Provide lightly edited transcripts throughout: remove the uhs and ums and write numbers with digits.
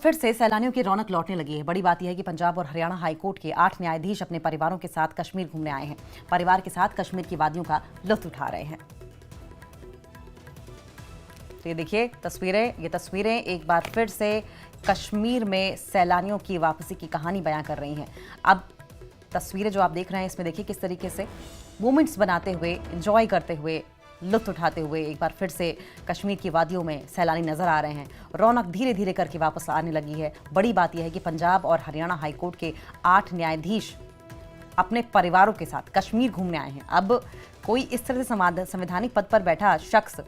फिर से सैलानियों की रौनक लौटने लगी है। बड़ी बात यह है कि पंजाब और हरियाणा हाईकोर्ट के 8 न्यायाधीश अपने परिवारों के साथ कश्मीर घूमने आए हैं। परिवार के साथ कश्मीर की वादियों का लुत्फ उठा रहे हैं। तो ये देखिए ये तस्वीरें एक बार फिर से कश्मीर में सैलानियों की वापसी की कहानी बयां कर रही हैं। अब तस्वीरें जो आप देख रहे हैं इसमें देखिए किस तरीके से मोमेंट्स बनाते हुए, एंजॉय करते हुए, लुत्फ उठाते हुए एक बार फिर से कश्मीर की वादियों में सैलानी नजर आ रहे हैं। रौनक धीरे धीरे करके वापस आने लगी है। बड़ी बात यह है कि पंजाब और हरियाणा हाईकोर्ट के 8 न्यायाधीश अपने परिवारों के साथ कश्मीर घूमने आए हैं। अब कोई इस तरह से संवैधानिक पद पर बैठा शख्स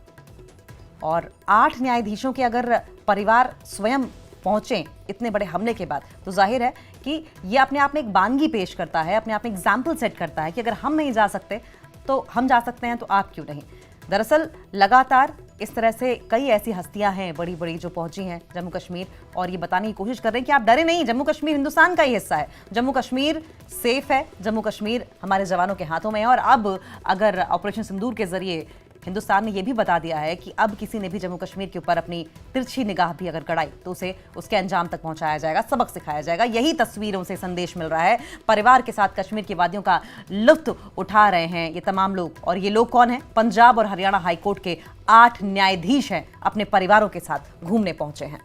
और 8 न्यायाधीशों के अगर परिवार स्वयं पहुंचे इतने बड़े हमले के बाद, तो जाहिर है कि ये अपने आप में एक बानगी पेश करता है, अपने आप में एग्जाम्पल सेट करता है कि अगर हम नहीं जा सकते तो हम जा सकते हैं, तो आप क्यों नहीं। दरअसल लगातार इस तरह से कई ऐसी हस्तियां हैं बड़ी बड़ी जो पहुंची हैं जम्मू कश्मीर और ये बताने की कोशिश कर रहे हैं कि आप डरे नहीं, जम्मू कश्मीर हिंदुस्तान का ही हिस्सा है, जम्मू कश्मीर सेफ है, जम्मू कश्मीर हमारे जवानों के हाथों में है। और अब अगर ऑपरेशन सिंदूर के जरिए हिंदुस्तान ने यह भी बता दिया है कि अब किसी ने भी जम्मू कश्मीर के ऊपर अपनी तिरछी निगाह भी अगर गड़ाई तो उसे उसके अंजाम तक पहुंचाया जाएगा, सबक सिखाया जाएगा। यही तस्वीरों से संदेश मिल रहा है। परिवार के साथ कश्मीर की वादियों का लुत्फ उठा रहे हैं ये तमाम लोग। और ये लोग कौन हैं? पंजाब और हरियाणा हाईकोर्ट के 8 न्यायाधीश हैं, अपने परिवारों के साथ घूमने पहुंचे हैं।